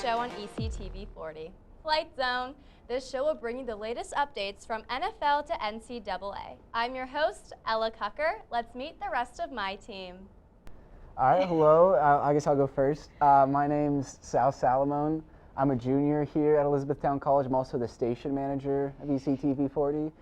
show on ECTV 40. Flight Zone. This show will bring you the latest updates from NFL to NCAA. I'm your host, Ella Kocher. Let's meet the rest of my team. All right, hello. I guess I'll go first. My name's Salomone. I'm a junior here at Elizabethtown College. I'm also the station manager of ECTV 40.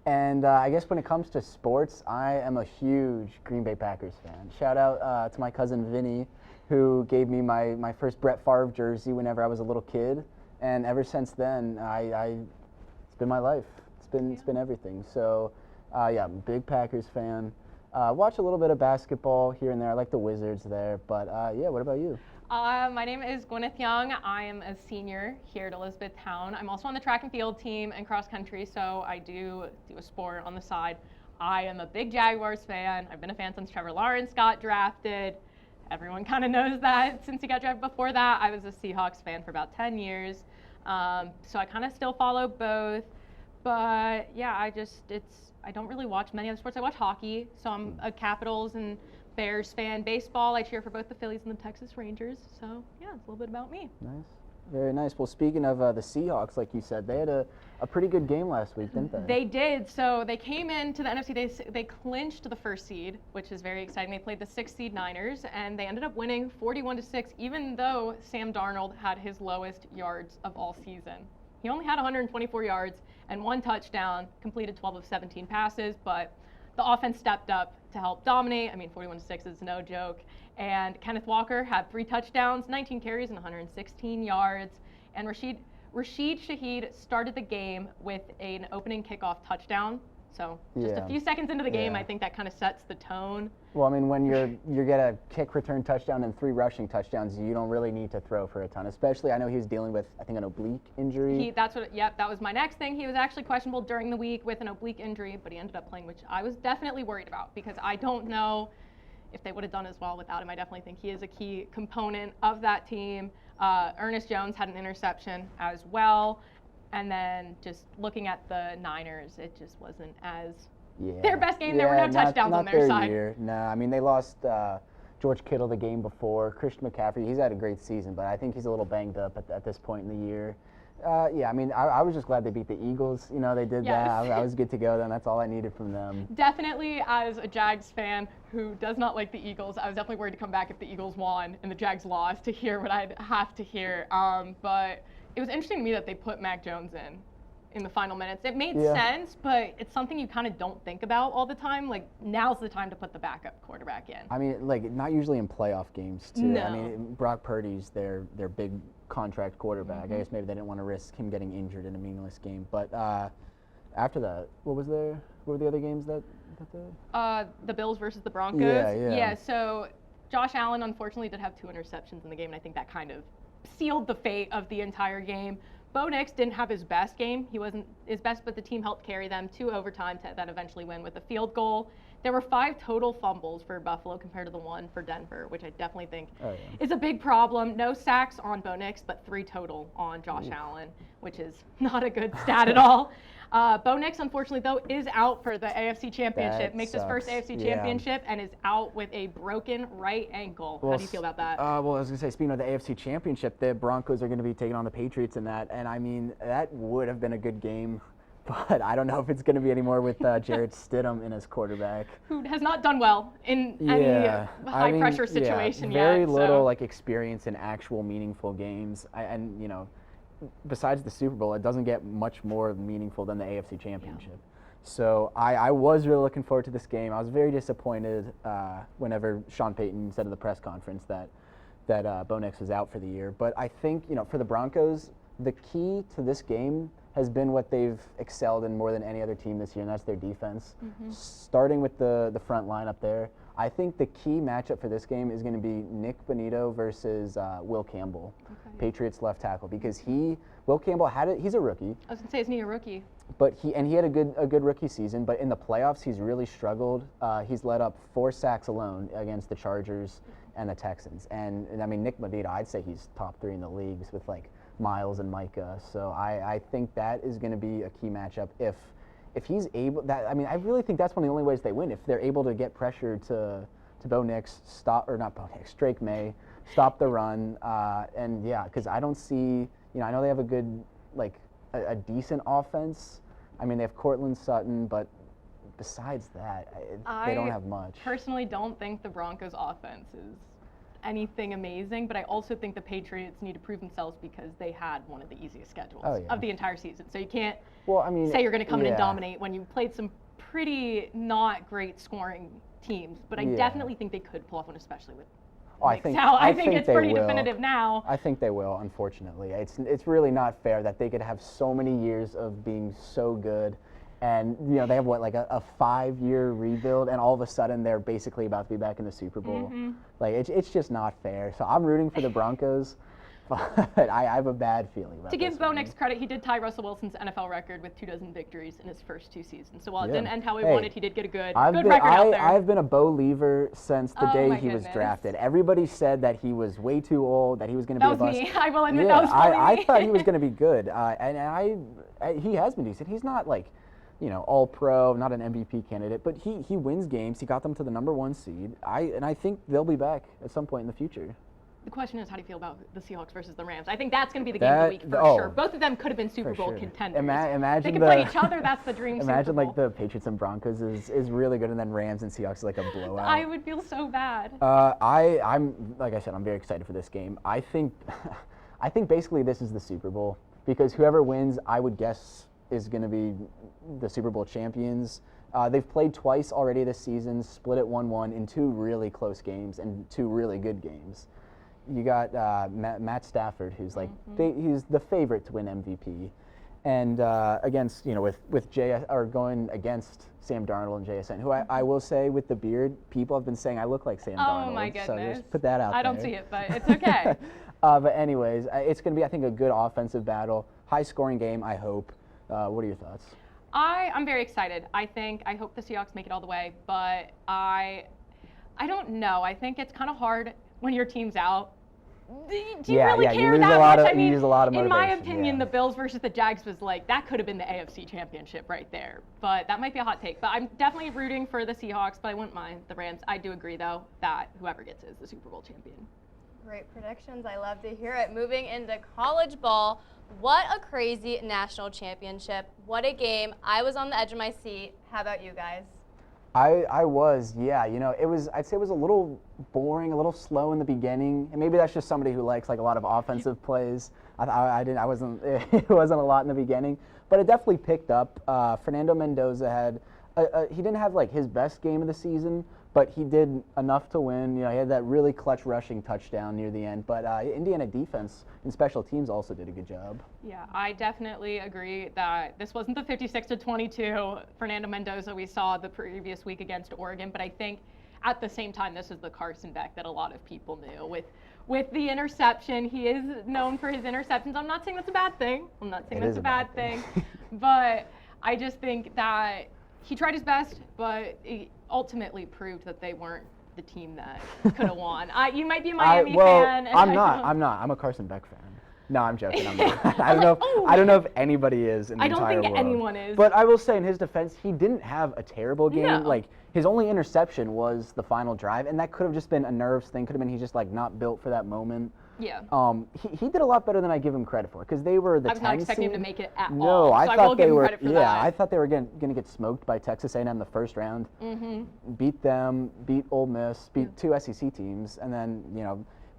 And I guess when it comes to sports, I am a huge Green Bay Packers fan. Shout out to my cousin Vinny, who gave me my first Brett Favre jersey whenever I was a little kid. And ever since then, it's been my life. It's been everything. So yeah, I'm a big Packers fan. Watch a little bit of basketball here and there. I like the Wizards there. But yeah, what about you? My name is Gwen Young. I am a senior here at Elizabethtown. I'm also on the track and field team and cross country, so I do a sport on the side. I am a big Jaguars fan. I've been a fan since Trevor Lawrence got drafted. Everyone kind of knows that since he got drafted. Before that, I was a Seahawks fan for about 10 years. So I kind of still follow both. But yeah, I don't really watch many other sports. I watch hockey, so I'm a Capitals and Bears fan. Baseball, I cheer for both the Phillies and the Texas Rangers. So yeah, it's a little bit about me. Nice. Very nice. Well, speaking of the Seahawks, like you said, they had a pretty good game last week, didn't they? They did. So they came into the NFC. They clinched the first seed, which is very exciting. They played the 6th seed Niners, and they ended up winning 41-6, even though Sam Darnold had his lowest yards of all season. He only had 124 yards and 1 touchdown, completed 12 of 17 passes, but the offense stepped up to help dominate. I mean, 41-6 is no joke. And Kenneth Walker had 3 touchdowns, 19 carries, and 116 yards. And Rashid Shaheed started the game with an opening kickoff touchdown. So just a few seconds into the game, I think that kind of sets the tone. Well, I mean, when you get a kick return touchdown and 3 rushing touchdowns, you don't really need to throw for a ton. Especially, I know he was dealing with, I think, an oblique injury. That was my next thing. He was actually questionable during the week with an oblique injury, but he ended up playing, which I was definitely worried about because I don't know if they would have done as well without him. I definitely think he is a key component of that team. Ernest Jones had an interception as well. And then just looking at the Niners, it just wasn't as their best game. There were no touchdowns on their side. Year. No, I mean, they lost George Kittle the game before. Christian McCaffrey, he's had a great season, but I think he's a little banged up at this point in the year. Yeah, I mean, I was just glad they beat the Eagles. You know, they did that. I was good to go then. That's all I needed from them. Definitely, as a Jags fan who does not like the Eagles, I was definitely worried to come back if the Eagles won and the Jags lost to hear what I'd have to hear. But it was interesting to me that they put Mac Jones in the final minutes. It made sense, but it's something you kind of don't think about all the time. Like, now's the time to put the backup quarterback in. I mean, like, not usually in playoff games, too. No. I mean, Brock Purdy's their big contract quarterback. I guess maybe they didn't want to risk him getting injured in a meaningless game. But after that, what were the other games that day? The Bills versus the Broncos. Yeah. So Josh Allen, unfortunately, did have 2 interceptions in the game, and I think that kind of sealed the fate of the entire game. Bo Nix didn't have his best game. He wasn't his best, but the team helped carry them to overtime to that eventually win with a field goal. There were 5 total fumbles for Buffalo compared to the 1 for Denver, which I definitely think is a big problem. No sacks on Bo Nix, but 3 total on Josh Allen, which is not a good stat at all. Bo Nix, unfortunately, though, is out for the AFC Championship. Makes his first AFC Championship and is out with a broken right ankle. How do you feel about that? Well, I was going to say, speaking of the AFC Championship, the Broncos are going to be taking on the Patriots in that. And, I mean, that would have been a good game. But I don't know if it's going to be anymore with Jarrett Stidham in as quarterback. Who has not done well in any high-pressure situation yet. Very little experience in actual meaningful games. And, you know, besides the Super Bowl, it doesn't get much more meaningful than the AFC Championship. Yeah. So I was really looking forward to this game. I was very disappointed whenever Sean Payton said at the press conference that Bo Nix was out for the year. But I think, you know, for the Broncos, the key to this game has been what they've excelled in more than any other team this year, and that's their defense. Starting with the front line up there, I think the key matchup for this game is going to be Nick Bonito versus Will Campbell, Patriots left tackle, because Will Campbell he's a rookie. I was going to say, isn't he a rookie? But he had a good rookie season, but in the playoffs he's really struggled. He's let up 4 sacks alone against the Chargers and the Texans. And I mean, Nick Bonito, I'd say he's top 3 in the leagues with like Miles and Micah. So I think that is going to be a key matchup if he's able. I really think that's one of the only ways they win, if they're able to get pressure to to Bo Nix, Drake May, stop the run, and yeah, because I don't see, I know they have a good, a decent offense. I mean, they have Cortland Sutton, but besides that, they don't have much. I personally don't think the Broncos' offense is anything amazing, but I also think the Patriots need to prove themselves because they had one of the easiest schedules of the entire season. So you can't say you're going to come in and dominate when you played some pretty not great scoring teams, but I definitely think they could pull off one, especially with I think it's pretty definitive now. I think they will, unfortunately. It's really not fair that they could have so many years of being so good, and they have a 5-year rebuild, and all of a sudden they're basically about to be back in the Super Bowl. It's just not fair. So I'm rooting for the Broncos, but I have a bad feeling about To give this Bo one. Nix credit, he did tie Russell Wilson's NFL record with 24 victories in his first 2 seasons. So while it didn't end how he wanted, he did get a good record out there. I've been a Bo-liever since the day he was drafted. Everybody said that he was way too old, that he was going to be a bust. That was me. I will admit that was probably me. I thought he was going to be good, and he has been decent. He's not all-pro, not an MVP candidate, but he wins games. He got them to the #1 seed. I think they'll be back at some point in the future. The question is, how do you feel about the Seahawks versus the Rams? I think that's going to be the game of the week for sure. Both of them could have been Super Bowl contenders. Imagine they can play each other. That's the dream. Imagine Super Bowl. the Patriots and Broncos is really good, and then Rams and Seahawks is like a blowout. I would feel so bad. I'm like I said, I'm very excited for this game. I think basically this is the Super Bowl because whoever wins, I would guess, is going to be the Super Bowl champions. They've played twice already this season, split it 1-1 in 2 really close games and 2 really good games. You got Matt Stafford, who's he's the favorite to win MVP, and against with going against Sam Darnold and JSN, who I will say with the beard, people have been saying I look like Sam Darnold. Oh my goodness! So just put that out there. I don't see it, but it's okay. But anyways, it's going to be I think a good offensive battle, high scoring game. I hope. What are your thoughts? I'm very excited. I hope the Seahawks make it all the way, but I don't know. I think it's kind of hard when your team's out. Do you really care that much? I mean, you lose a lot of in my motivation, opinion, the Bills versus the Jags was that could have been the AFC Championship right there. But that might be a hot take. But I'm definitely rooting for the Seahawks, but I wouldn't mind the Rams. I do agree, though, that whoever gets it is the Super Bowl champion. Great predictions. I love to hear it. Moving into college ball, what a crazy national championship. What a game. I was on the edge of my seat. How about you guys? I was, yeah. I'd say it was a little boring, a little slow in the beginning, and maybe that's just somebody who likes a lot of offensive plays. It wasn't a lot in the beginning, but it definitely picked up. Fernando Mendoza had, he didn't have his best game of the season, but he did enough to win. He had that really clutch rushing touchdown near the end. But Indiana defense and special teams also did a good job. Yeah, I definitely agree that this wasn't the 56-22 Fernando Mendoza we saw the previous week against Oregon. But I think at the same time, this is the Carson Beck that a lot of people knew. With the interception, he is known for his interceptions. I'm not saying that's a bad thing. But I just think that he tried his best, but he ultimately proved that they weren't the team that could have won. You might be a Miami fan. I'm not. I'm a Carson Beck fan. No, I'm joking. I'm not. I don't know if anybody is in the entire world. I don't think anyone is. But I will say, in his defense, he didn't have a terrible game. No. His only interception was the final drive, and that could have just been a nerves thing. Could have been he's just not built for that moment. Yeah. He did a lot better than I give him credit for because they were the 10 seed. I was not expecting him to make it at all. No, I thought thought they were. Credit for that. I thought they were going to get smoked by Texas A&M in the first round. Mm-hmm. Beat them, beat Ole Miss, beat 2 SEC teams, and then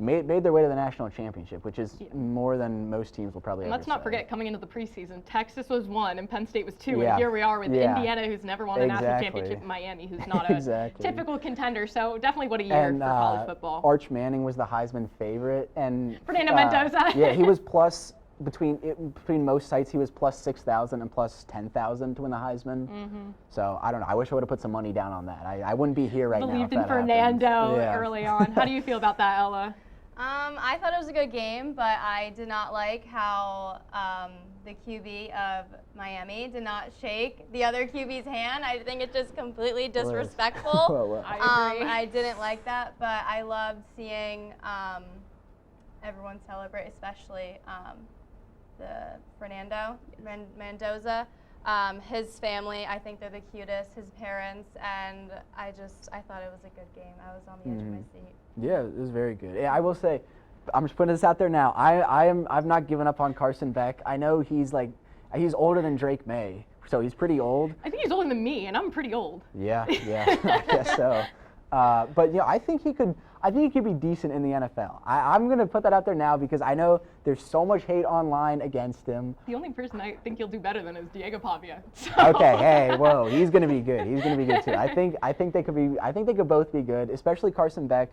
made their way to the national championship, which is more than most teams will probably ever Let's not say. forget, coming into the preseason, Texas was 1 and Penn State was 2, and here we are with Indiana, who's never won a national championship, and Miami, who's not a typical contender. So definitely what a year for college football. Arch Manning was the Heisman favorite, and Fernando Mendoza. Yeah, he was plus between most sites, he was plus 6,000 and plus 10,000 to win the Heisman. Mm-hmm. So I don't know. I wish I would have put some money down on that. I wouldn't be here right now. Believed in Fernando early on. How do you feel about that, Ella? I thought it was a good game, but I did not like how the QB of Miami did not shake the other QB's hand. I think it's just completely disrespectful. I agree. I didn't like that, but I loved seeing everyone celebrate, especially the Fernando Mendoza. His family, I think they're the cutest, his parents, and I thought it was a good game. I was on the edge of my seat. Yeah, it was very good. Yeah, I will say, I'm just putting this out there now. I've not given up on Carson Beck. I know he's older than Drake May, so he's pretty old. I think he's older than me, and I'm pretty old. Yeah, I guess so. But I think he could be decent in the NFL. I'm gonna put that out there now because I know there's so much hate online against him. The only person I think he'll do better than is Diego Pavia. So. Okay, hey, whoa, he's gonna be good. He's gonna be good too. I think they could both be good, especially Carson Beck.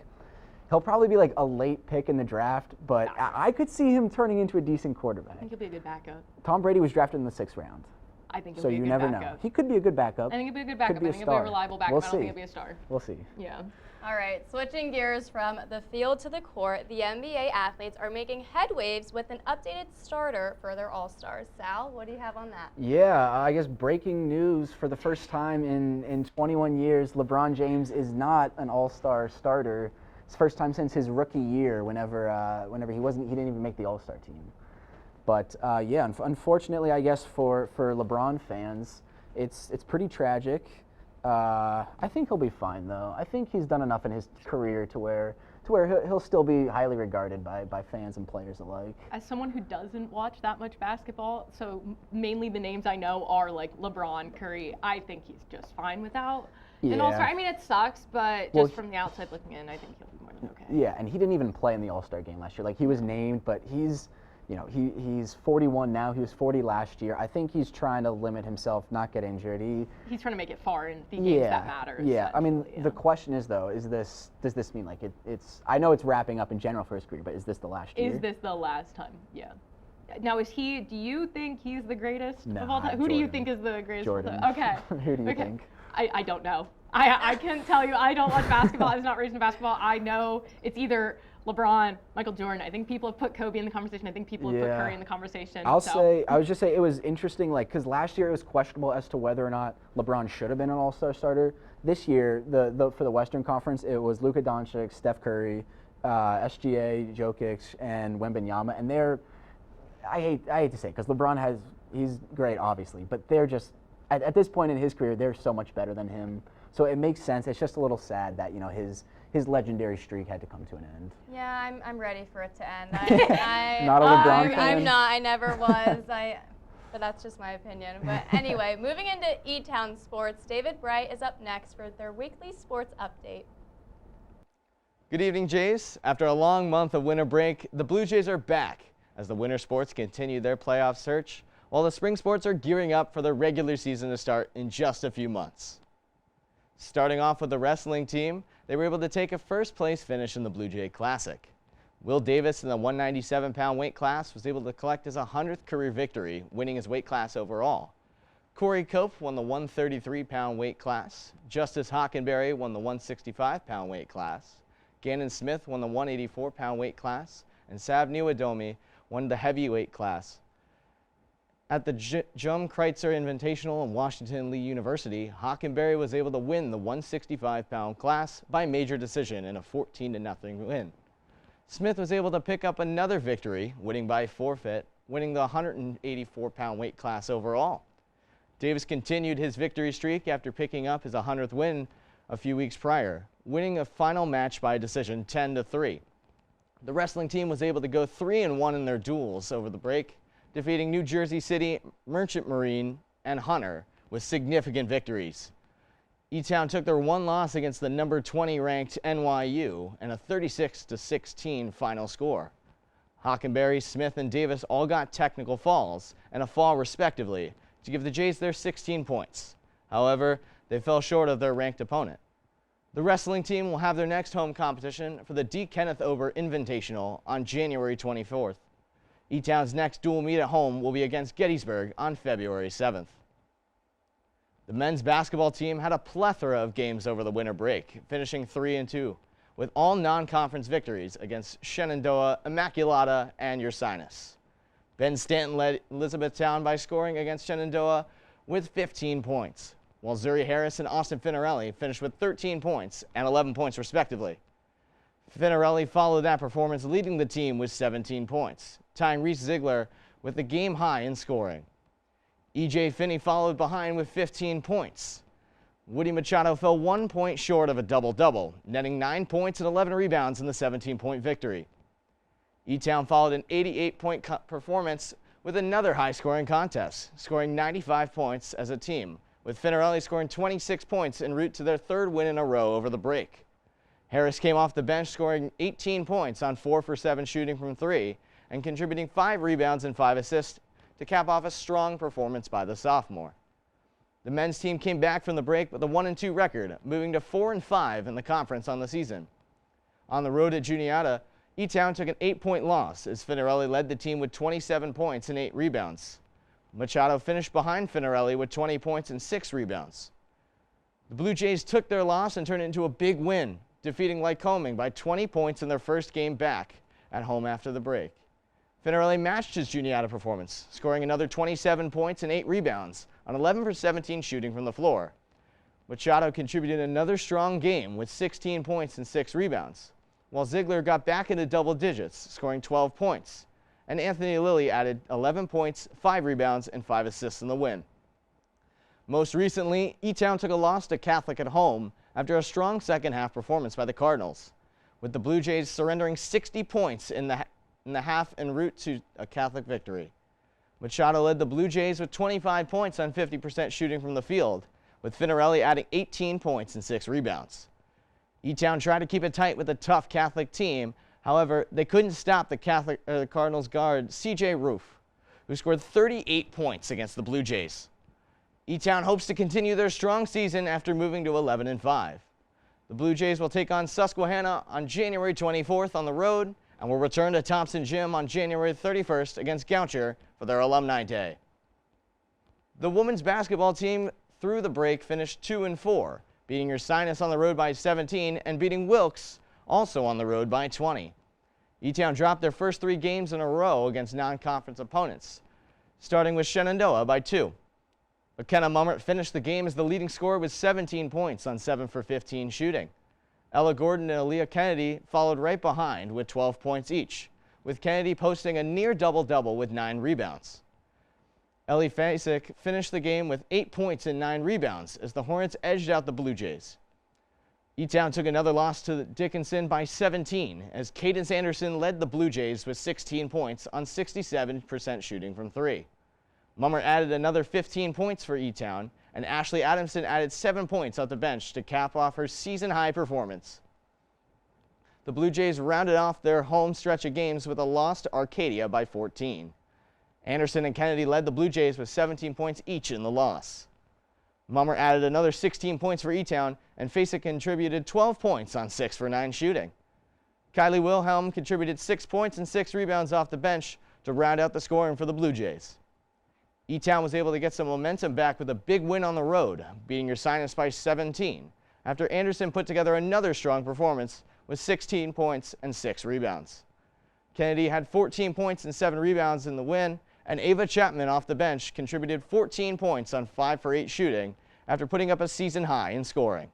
He'll probably be like a late pick in the draft, but I could see him turning into a decent quarterback. I think he'll be a good backup. Tom Brady was drafted in the 6th round. I think he'll So be a you good never backup. know. He could be a good backup. I think he'll be a good backup. Could be I a think he'll be a star. reliable backup. We'll I don't see. think he'll be a star. We'll see. Yeah. All right, switching gears from the field to the court, the NBA athletes are making headwaves with an updated starter for their All-Stars. Sal, what do you have on that? Yeah, I guess breaking news for the first time in 21 years, LeBron James is not an All-Star starter. It's the first time since his rookie year, whenever he didn't even make the All-Star team. But yeah, unfortunately, I guess for LeBron fans, it's pretty tragic. I think he'll be fine though. I think he's done enough in his career to where he'll still be highly regarded by fans and players alike. As someone who doesn't watch that much basketball, so mainly the names I know are like LeBron, Curry. I think he's just fine without an All-Star. I mean, it sucks, but just from the outside looking in, I think he'll be more than okay. Yeah, and he didn't even play in the All-Star game last year. Like, he was named, but he's 41 now. He was 40 last year. I think he's trying to limit himself, not get injured. He's trying to make it far in the games that matter. Yeah, I mean, the question is though, does this mean like it's? I know it's wrapping up in general for his career, but is this the last year? Is this the last time? Yeah. Now, do you think he's the greatest of all time? Who do you think is the greatest? Jordan. Okay. Who do you think? I don't know. I can't tell you. I don't watch basketball. I was not raised in basketball. I know it's either LeBron, Michael Jordan. I think people have put Kobe in the conversation. I think people have put Curry in the conversation. I would just say it was interesting, like, because last year it was questionable as to whether or not LeBron should have been an All-Star starter. This year, for the Western Conference, it was Luka Doncic, Steph Curry, SGA, Jokic, and Wembanyama, and I hate to say it because LeBron he's great, obviously, but they're just at this point in his career, they're so much better than him. So it makes sense. It's just a little sad that his legendary streak had to come to an end. Yeah, I'm ready for it to end. Not a LeBron fan? I'm not. I never was. But that's just my opinion. But anyway, moving into E-Town sports, David Bray is up next for their weekly sports update. Good evening, Jays. After a long month of winter break, the Blue Jays are back as the winter sports continue their playoff search, while the spring sports are gearing up for the regular season to start in just a few months. Starting off with the wrestling team, they were able to take a first-place finish in the Blue Jay Classic. Will Davis in the 197-pound weight class was able to collect his 100th career victory, winning his weight class overall. Corey Cope won the 133-pound weight class. Justice Hockenberry won the 165-pound weight class. Gannon Smith won the 184-pound weight class. And Sav Niwadomi won the heavyweight class. At the Jum Kreitzer Invitational in Washington Lee University, Hockenberry was able to win the 165-pound class by major decision in a 14-0 win. Smith was able to pick up another victory, winning by forfeit, winning the 184-pound weight class overall. Davis continued his victory streak after picking up his 100th win a few weeks prior, winning a final match by decision 10-3. The wrestling team was able to go 3-1 in their duels over the break, defeating New Jersey City, Merchant Marine, and Hunter with significant victories. E-Town took their one loss against the number 20 ranked NYU and a 36-16 final score. Hockenberry, Smith, and Davis all got technical falls and a fall respectively to give the Jays their 16 points. However, they fell short of their ranked opponent. The wrestling team will have their next home competition for the D. Kenneth Ober Invitational on January 24th. E-Town's next dual meet at home will be against Gettysburg on February 7th. The men's basketball team had a plethora of games over the winter break, finishing 3-2, with all non-conference victories against Shenandoah, Immaculata, and Ursinus. Ben Stanton led Elizabethtown by scoring against Shenandoah with 15 points, while Zuri Harris and Austin Finarelli finished with 13 points and 11 points respectively. Finarelli followed that performance, leading the team with 17 points, tying Reese Ziegler with the game high in scoring. E.J. Finney followed behind with 15 points. Woody Machado fell 1 point short of a double-double, netting 9 points and 11 rebounds in the 17-point victory. E-Town followed an 88-point performance with another high-scoring contest, scoring 95 points as a team, with Finarelli scoring 26 points en route to their third win in a row over the break. Harris came off the bench scoring 18 points on 4 for 7 shooting from 3 and contributing 5 rebounds and 5 assists to cap off a strong performance by the sophomore. The men's team came back from the break with a 1-2 record, moving to 4-5 in the conference on the season. On the road at Juniata, E-Town took an 8-point loss as Finarelli led the team with 27 points and 8 rebounds. Machado finished behind Finarelli with 20 points and 6 rebounds. The Blue Jays took their loss and turned it into a big win, defeating Lycoming by 20 points in their first game back at home after the break. Finarelli matched his Juniata performance, scoring another 27 points and 8 rebounds on 11 for 17 shooting from the floor. Machado contributed another strong game with 16 points and 6 rebounds, while Ziegler got back into double digits, scoring 12 points, and Anthony Lilly added 11 points, 5 rebounds, and 5 assists in the win. Most recently, E-Town took a loss to Catholic at home after a strong second-half performance by the Cardinals, with the Blue Jays surrendering 60 points in the half en route to a Catholic victory. Machado led the Blue Jays with 25 points on 50% shooting from the field, with Finarelli adding 18 points and 6 rebounds. E-Town tried to keep it tight with a tough Catholic team. However, they couldn't stop the Cardinals guard C.J. Roof, who scored 38 points against the Blue Jays. E-Town hopes to continue their strong season after moving to 11-5. The Blue Jays will take on Susquehanna on January 24th on the road and will return to Thompson Gym on January 31st against Goucher for their Alumni Day. The women's basketball team through the break finished 2-4, beating Ursinus on the road by 17 and beating Wilkes also on the road by 20. E-Town dropped their first 3 games in a row against non-conference opponents, starting with Shenandoah by 2. McKenna Mummert finished the game as the leading scorer with 17 points on 7 for 15 shooting. Ella Gordon and Aaliyah Kennedy followed right behind with 12 points each, with Kennedy posting a near double-double with 9 rebounds. Ellie Fasek finished the game with 8 points and 9 rebounds as the Hornets edged out the Blue Jays. E-Town took another loss to Dickinson by 17 as Cadence Anderson led the Blue Jays with 16 points on 67% shooting from 3. Mummer added another 15 points for E-Town, and Ashley Adamson added 7 points off the bench to cap off her season-high performance. The Blue Jays rounded off their home stretch of games with a loss to Arcadia by 14. Anderson and Kennedy led the Blue Jays with 17 points each in the loss. Mummer added another 16 points for E-Town, and Fasek contributed 12 points on 6 for 9 shooting. Kylie Wilhelm contributed 6 points and 6 rebounds off the bench to round out the scoring for the Blue Jays. E-Town was able to get some momentum back with a big win on the road, beating Ursinus by 17, after Anderson put together another strong performance with 16 points and 6 rebounds. Kennedy had 14 points and 7 rebounds in the win, and Ava Chapman off the bench contributed 14 points on 5 for 8 shooting after putting up a season high in scoring.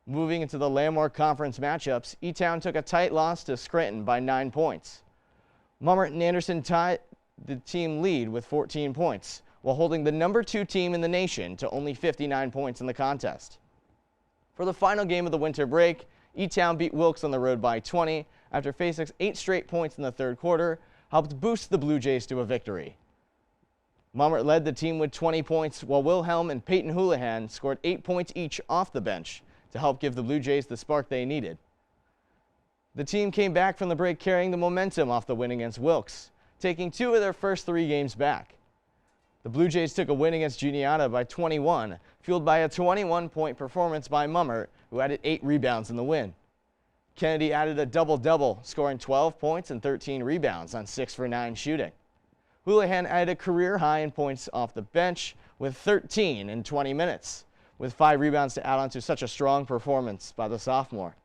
Moving into the Landmark Conference matchups, E-Town took a tight loss to Scranton by 9 points. Mummert and Anderson tied the team lead with 14 points, while holding the number 2 team in the nation to only 59 points in the contest. For the final game of the winter break, E-Town beat Wilkes on the road by 20 after Fasek's 8 straight points in the third quarter helped boost the Blue Jays to a victory. Mummert led the team with 20 points, while Wilhelm and Peyton Houlihan scored 8 points each off the bench to help give the Blue Jays the spark they needed. The team came back from the break carrying the momentum off the win against Wilkes, taking 2 of their first 3 games back. The Blue Jays took a win against Juniata by 21, fueled by a 21-point performance by Mummert, who added 8 rebounds in the win. Kennedy added a double-double, scoring 12 points and 13 rebounds on 6 for 9 shooting. Houlihan added a career high in points off the bench with 13 in 20 minutes, with 5 rebounds to add on to such a strong performance by the sophomore.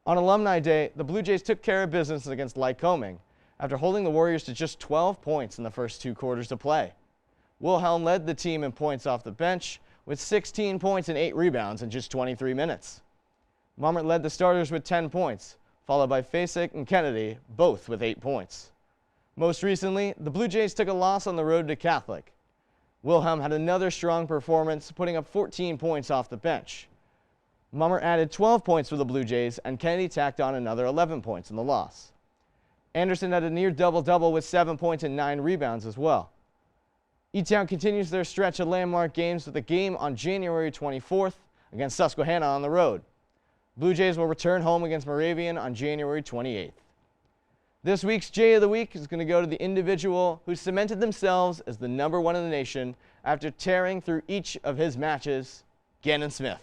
On Alumni Day, the Blue Jays took care of business against Lycoming after holding the Warriors to just 12 points in the first 2 quarters of play. Wilhelm led the team in points off the bench with 16 points and 8 rebounds in just 23 minutes. Mummert led the starters with 10 points, followed by Fasek and Kennedy, both with 8 points. Most recently, the Blue Jays took a loss on the road to Catholic. Wilhelm had another strong performance, putting up 14 points off the bench. Mummer added 12 points for the Blue Jays, and Kennedy tacked on another 11 points in the loss. Anderson had a near double-double with 7 points and 9 rebounds as well. E-Town continues their stretch of landmark games with a game on January 24th against Susquehanna on the road. Blue Jays will return home against Moravian on January 28th. This week's Jay of the Week is going to go to the individual who cemented themselves as the #1 in the nation after tearing through each of his matches, Gannon Smith.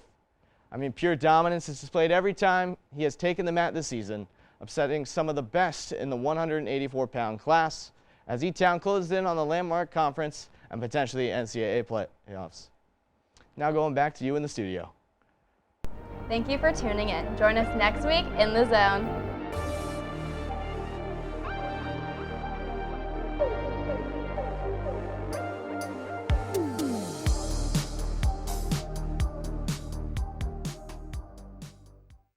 I mean, pure dominance is displayed every time he has taken the mat this season, upsetting some of the best in the 184-pound class as E-Town closes in on the landmark conference and potentially NCAA playoffs. Now going back to you in the studio. Thank you for tuning in. Join us next week in the Zone.